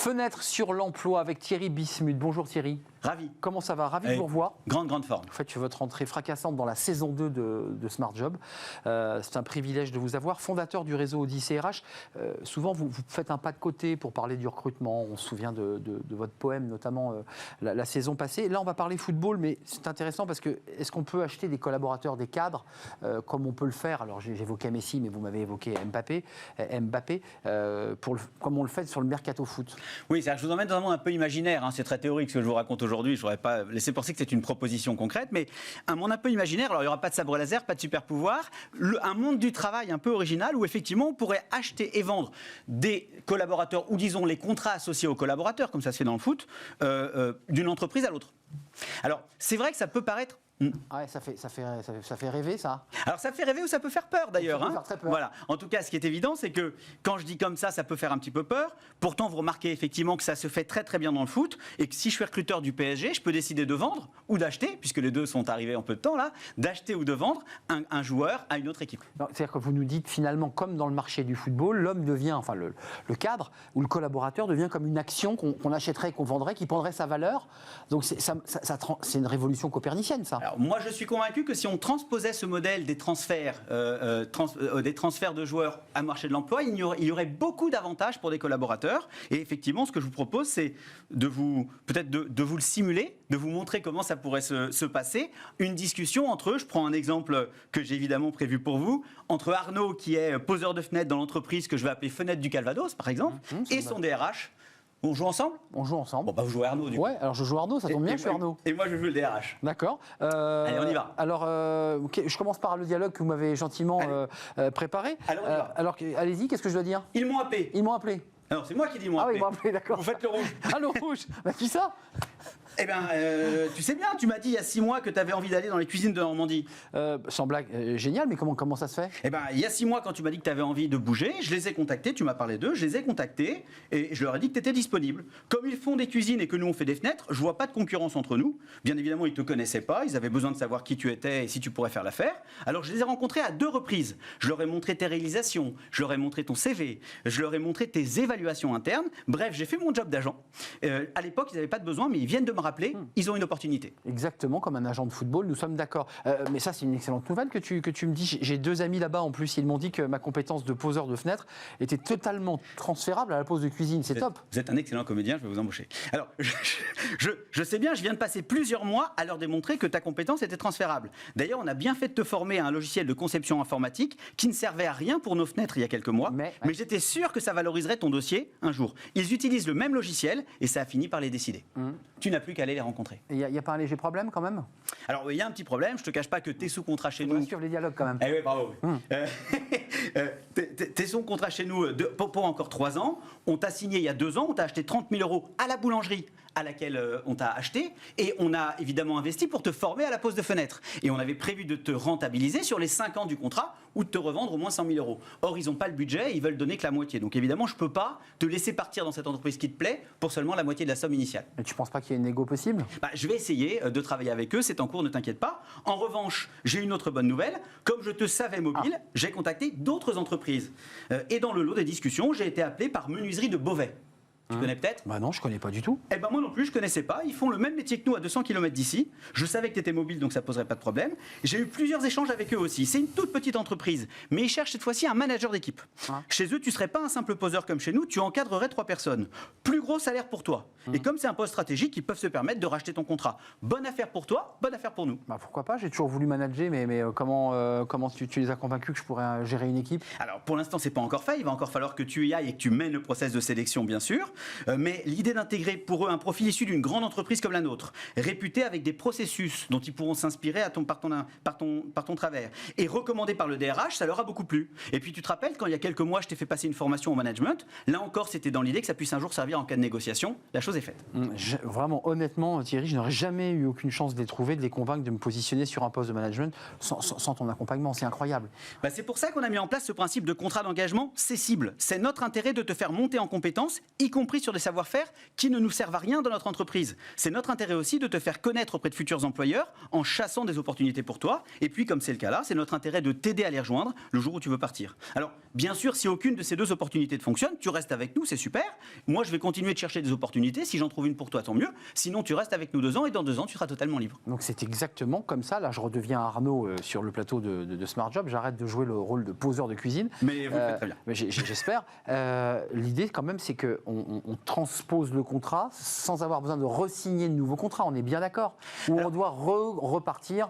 Fenêtre sur l'emploi avec Thierry Bismuth. Bonjour Thierry. Ravi. Comment ça va? Ravi de vous revoir. Grande forme. Vous faites votre entrée fracassante dans la saison 2 de Smart Job. C'est un privilège de vous avoir. Fondateur du réseau Odyssée RH. Souvent, vous faites un pas de côté pour parler du recrutement. On se souvient de votre poème, notamment la saison passée. Là, on va parler football, mais c'est intéressant parce que est-ce qu'on peut acheter des collaborateurs, des cadres, comme on peut le faire? Alors, j'évoquais Messi, mais vous m'avez évoqué Mbappé, comme on le fait sur le mercato foot. Oui, c'est-à-dire que je vous emmène dans un monde un peu imaginaire. C'est très théorique ce que je vous raconte aujourd'hui. Je n'aurais pas laissé penser que c'est une proposition concrète, mais un monde un peu imaginaire. Alors, il n'y aura pas de sabre laser, pas de super pouvoir. Un monde du travail un peu original où, effectivement, on pourrait acheter et vendre des collaborateurs ou, disons, les contrats associés aux collaborateurs, comme ça se fait dans le foot, d'une entreprise à l'autre. Alors, c'est vrai que ça peut paraître... Ouais, ça fait rêver, ça. Alors ça fait rêver ou ça peut faire peur d'ailleurs. Ça peut faire très peur. Voilà. En tout cas, ce qui est évident, c'est que quand je dis comme ça peut faire un petit peu peur. Pourtant, vous remarquez effectivement que ça se fait très très bien dans le foot et que si je suis recruteur du PSG, je peux décider de vendre ou d'acheter, puisque les deux sont arrivés en peu de temps là, d'acheter ou de vendre un joueur à une autre équipe. C'est-à-dire que vous nous dites finalement, comme dans le marché du football, l'homme devient, enfin le cadre ou le collaborateur devient comme une action qu'on achèterait, qu'on vendrait, qui prendrait sa valeur. Donc c'est une révolution copernicienne, ça. Alors, moi, je suis convaincu que si on transposait ce modèle des transferts de joueurs à marché de l'emploi, il y aurait beaucoup d'avantages pour des collaborateurs. Et effectivement, ce que je vous propose, c'est de vous le simuler, de vous montrer comment ça pourrait se passer. Une discussion entre eux. Je prends un exemple que j'ai évidemment prévu pour vous, entre Arnaud, qui est poseur de fenêtres dans l'entreprise que je vais appeler Fenêtre du Calvados, par exemple, et son DRH. On joue ensemble? On joue ensemble. Bon, bah vous jouez Arnaud, du coup. Ouais, alors je joue Arnaud, ça tombe bien, je suis Arnaud. Et moi, je joue le DRH. D'accord. Allez, on y va. Alors, je commence par le dialoge que vous m'avez gentiment préparé. Alors, allez-y, qu'est-ce que je dois dire? Ils m'ont appelé. Ils m'ont appelé. Non, c'est moi qui dis ils m'ont appelé. Ah oui, ils m'ont appelé, d'accord. Vous faites le rouge. Ah, le rouge. Bah, qui ça? Eh bien, tu sais bien, tu m'as dit il y a 6 mois que tu avais envie d'aller dans les cuisines de Normandie. Sans blague, génial, mais comment ça se fait? Eh bien, il y a 6 mois, quand tu m'as dit que tu avais envie de bouger, je les ai contactés, tu m'as parlé d'eux, je les ai contactés et je leur ai dit que tu étais disponible. Comme ils font des cuisines et que nous on fait des fenêtres, je vois pas de concurrence entre nous. Bien évidemment, ils te connaissaient pas, ils avaient besoin de savoir qui tu étais et si tu pourrais faire l'affaire. Alors, je les ai rencontrés à 2 reprises. Je leur ai montré tes réalisations, je leur ai montré ton CV, je leur ai montré tes évaluations internes. Bref, j'ai fait mon job d'agent. À l'époque, ils n'avaient pas de besoin, mais ils viennent de me rappeler, ils ont une opportunité. Exactement, comme un agent de football, nous sommes d'accord. Mais ça, c'est une excellente nouvelle que tu me dis. J'ai 2 amis là-bas, en plus, ils m'ont dit que ma compétence de poseur de fenêtre était totalement transférable à la pose de cuisine. C'est top. Vous êtes un excellent comédien, je vais vous embaucher. Alors, je sais bien, je viens de passer plusieurs mois à leur démontrer que ta compétence était transférable. D'ailleurs, on a bien fait de te former à un logiciel de conception informatique qui ne servait à rien pour nos fenêtres il y a quelques mois. Mais j'étais sûr que ça valoriserait ton dossier un jour. Ils utilisent le même logiciel et ça a fini par les décider. Tu n'as plus qu'à aller les rencontrer. Il n'y a pas un léger problème quand même? Alors, il y a un petit problème. Je ne te cache pas que tu es sous contrat chez nous. On suivre les dialogues quand même. Eh oui, bravo. Tu es sous contrat chez nous pour encore 3 ans. On t'a signé il y a 2 ans. On t'a acheté 30 000 € à la boulangerie à laquelle on t'a acheté. Et on a évidemment investi pour te former à la pose de fenêtre. Et on avait prévu de te rentabiliser sur les 5 ans du contrat ou de te revendre au moins 100 000 €. Or, ils n'ont pas le budget. Ils veulent donner que la moitié. Donc, évidemment, je ne peux pas te laisser partir dans cette entreprise qui te plaît pour seulement la moitié de la somme initiale. Mais tu ne penses pas qu'il y a une négo possible? Je vais essayer de travailler avec eux. C'est en cours, ne t'inquiète pas. En revanche, j'ai une autre bonne nouvelle. Comme je te savais mobile, j'ai contacté d'autres entreprises. Et dans le lot des discussions, j'ai été appelé par Menuiserie de Beauvais. Tu connais peut-être? Bah non, je connais pas du tout. Eh ben moi non plus, je connaissais pas. Ils font le même métier que nous à 200 km d'ici. Je savais que tu étais mobile, donc ça poserait pas de problème. J'ai eu plusieurs échanges avec eux aussi. C'est une toute petite entreprise, mais ils cherchent cette fois-ci un manager d'équipe. Chez eux, tu serais pas un simple poseur comme chez nous, tu encadrerais 3 personnes. Plus gros salaire pour toi. Et comme c'est un poste stratégique, ils peuvent se permettre de racheter ton contrat. Bonne affaire pour toi, bonne affaire pour nous. Bah pourquoi pas? J'ai toujours voulu manager, mais comment tu les as convaincus que je pourrais gérer une équipe? Alors pour l'instant, c'est pas encore fait. Il va encore falloir que tu y ailles et que tu mènes le process de sélection, bien sûr. Mais l'idée d'intégrer pour eux un profil issu d'une grande entreprise comme la nôtre, réputée avec des processus dont ils pourront s'inspirer par ton travers, et recommandé par le DRH, ça leur a beaucoup plu. Et puis tu te rappelles, quand il y a quelques mois, je t'ai fait passer une formation au management, là encore, c'était dans l'idée que ça puisse un jour servir en cas de négociation. La chose est faite. Vraiment, honnêtement, Thierry, je n'aurais jamais eu aucune chance de les trouver, de les convaincre de me positionner sur un poste de management sans ton accompagnement. C'est incroyable. C'est pour ça qu'on a mis en place ce principe de contrat d'engagement cessible. C'est notre intérêt de te faire monter en compétences, y compris sur des savoir-faire qui ne nous servent à rien dans notre entreprise. C'est notre intérêt aussi de te faire connaître auprès de futurs employeurs en chassant des opportunités pour toi. Et puis, comme c'est le cas là, c'est notre intérêt de t'aider à les rejoindre le jour où tu veux partir. Alors, Bien sûr, si aucune de ces deux opportunités ne fonctionne, tu restes avec nous, c'est super. Moi, je vais continuer de chercher des opportunités. Si j'en trouve une pour toi, tant mieux. Sinon, tu restes avec nous 2 ans et dans 2 ans, tu seras totalement libre. Donc c'est exactement comme ça. Là, je redeviens Arnaud sur le plateau de Smart Job. J'arrête de jouer le rôle de poseur de cuisine. Mais vous le faites très bien. Mais j'espère. L'idée, quand même, c'est qu'on transpose le contrat sans avoir besoin de re-signer de nouveaux contrats. On est bien d'accord. Ou on doit repartir.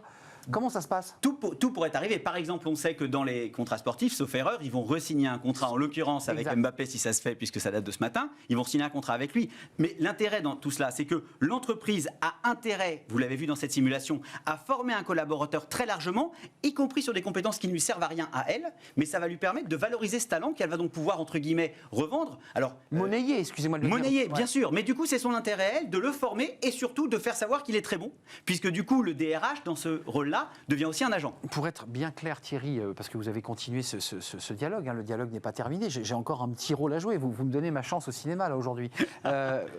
Comment ça se passe ? Tout pourrait arriver. Par exemple, on sait que dans les contrats sportifs, sauf erreur, ils vont re-signer un contrat, en l'occurrence avec Mbappé, si ça se fait, puisque ça date de ce matin, ils vont signer un contrat avec lui. Mais l'intérêt dans tout cela, c'est que l'entreprise a intérêt, vous l'avez vu dans cette simulation, à former un collaborateur très largement, y compris sur des compétences qui ne lui servent à rien à elle, mais ça va lui permettre de valoriser ce talent qu'elle va donc pouvoir, entre guillemets, revendre. Alors, monnayer, excusez-moi de le dire. Monnayer, bien sûr. Mais du coup, c'est son intérêt, elle, de le former et surtout de faire savoir qu'il est très bon, puisque du coup, le DRH, dans ce rôle-là, devient aussi un agent. Pour être bien clair, Thierry, parce que vous avez continué ce dialogue, le dialogue n'est pas terminé, j'ai encore un petit rôle à jouer, vous me donnez ma chance au cinéma là aujourd'hui.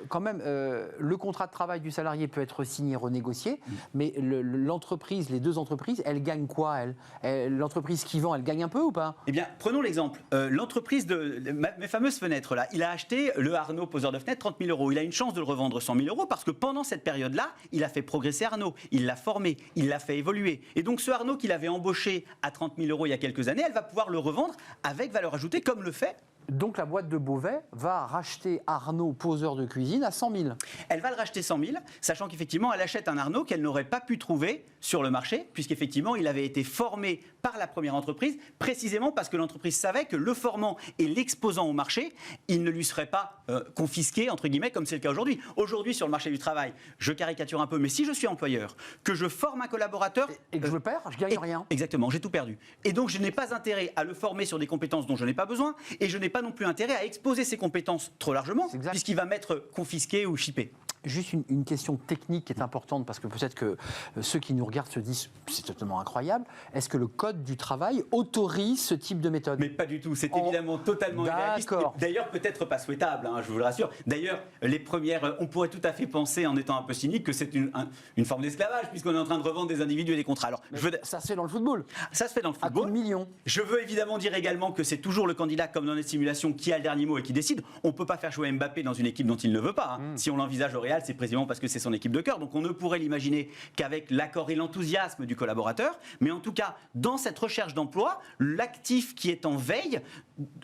Quand même, le contrat de travail du salarié peut être signé, renégocié, mais l'entreprise, les deux entreprises, elles gagnent quoi, l'entreprise qui vend, elle gagne un peu ou pas ? Eh bien, prenons l'exemple. L'entreprise mes fameuses fenêtres là, il a acheté le Arnaud poseur de fenêtres 30 000 €. Il a une chance de le revendre 100 000 € parce que pendant cette période-là, il a fait progresser Arnaud, il l'a formé, il l'a fait évoluer. Et donc ce Arnaud qu'il avait embauché à 30 000 € il y a quelques années, elle va pouvoir le revendre avec valeur ajoutée comme le fait. Donc la boîte de Beauvais va racheter Arnaud poseur de cuisine à 100 000. Elle va le racheter 100 000, sachant qu'effectivement elle achète un Arnaud qu'elle n'aurait pas pu trouver sur le marché, puisqu'effectivement il avait été formé par la première entreprise, précisément parce que l'entreprise savait que le formant et l'exposant au marché, il ne lui serait pas confisqué, entre guillemets, comme c'est le cas aujourd'hui. Aujourd'hui sur le marché du travail, je caricature un peu, mais si je suis employeur, que je forme un collaborateur... Et que je perds, je gagne rien. Exactement, j'ai tout perdu. Et donc je n'ai pas intérêt à le former sur des compétences dont je n'ai pas besoin, et je n'ai pas non plus intérêt à exposer ses compétences trop largement, puisqu'il va m'être confisqué ou chippé. Juste une question technique qui est importante, parce que peut-être que ceux qui nous regardent se disent c'est totalement incroyable. Est-ce que le Code du travail autorise ce type de méthode ? Mais pas du tout, c'est évidemment totalement irréaliste. D'ailleurs, peut-être pas souhaitable, je vous le rassure. D'ailleurs, les premières, on pourrait tout à fait penser, en étant un peu cynique, que c'est une forme d'esclavage, puisqu'on est en train de revendre des individus et des contrats. Alors, ça se fait dans le football. Ça se fait dans le football. À coups de millions. Je veux évidemment dire également que c'est toujours le candidat, comme dans les simulations, qui a le dernier mot et qui décide. On ne peut pas faire jouer Mbappé dans une équipe dont il ne veut pas. Si on l'envisage au Real, c'est précisément parce que c'est son équipe de cœur. Donc on ne pourrait l'imaginer qu'avec l'accord et l'enthousiasme du collaborateur. Mais en tout cas, dans cette recherche d'emploi, l'actif qui est en veille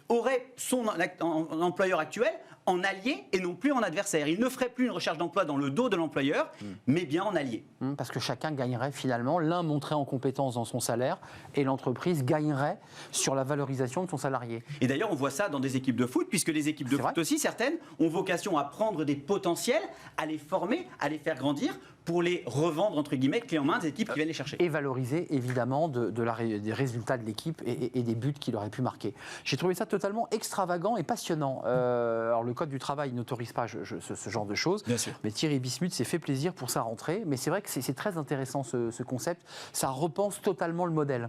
aurait son employeur actuel en allié et non plus en adversaire. Il ne ferait plus une recherche d'emploi dans le dos de l'employeur, mais bien en allié. Parce que chacun gagnerait finalement, l'un monterait en compétence dans son salaire et l'entreprise gagnerait sur la valorisation de son salarié. Et d'ailleurs, on voit ça dans des équipes de foot, puisque les équipes de foot aussi, certaines, ont vocation à prendre des potentiels, à les former, à les faire grandir, pour les revendre, entre guillemets, clé en main des équipes qui viennent les chercher. Et valoriser, évidemment, des résultats de l'équipe et des buts qu'il aurait pu marquer. J'ai trouvé ça totalement extravagant et passionnant. Alors, le Code du travail n'autorise pas ce genre de choses. Bien sûr. Mais Thierry Bismuth s'est fait plaisir pour sa rentrée. Mais c'est vrai que c'est très intéressant, ce concept. Ça repense totalement le modèle.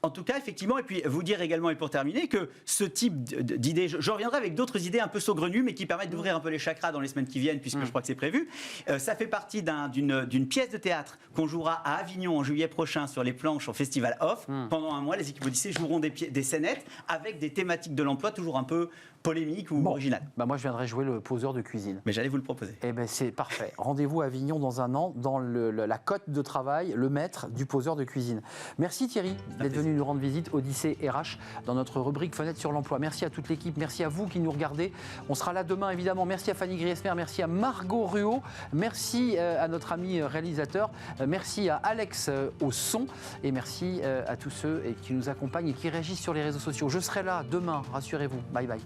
En tout cas, effectivement, et puis vous dire également, et pour terminer, que ce type d'idées, je reviendrai avec d'autres idées un peu saugrenues, mais qui permettent d'ouvrir un peu les chakras dans les semaines qui viennent, puisque je crois que c'est prévu. Ça fait partie d'une pièce de théâtre qu'on jouera à Avignon en juillet prochain sur les planches au Festival Off. Pendant un mois, les équipes Odyssée joueront des scénettes avec des thématiques de l'emploi toujours un peu polémiques ou originales. Moi, je viendrai jouer le poseur de cuisine. Mais j'allais vous le proposer. Eh bien, c'est parfait. Rendez-vous à Avignon dans un an, dans la cote de travail, le maître du poseur de cuisine. Merci Thierry d'être venu nous rendre visite, Odyssée RH, dans notre rubrique Fenêtre sur l'emploi. Merci à toute l'équipe, merci à vous qui nous regardez. On sera là demain, évidemment. Merci à Fanny Griesmer, merci à Margot Ruot, merci à notre ami réalisateur, merci à Alex au son, et merci à tous ceux qui nous accompagnent et qui réagissent sur les réseaux sociaux. Je serai là demain, rassurez-vous. Bye bye.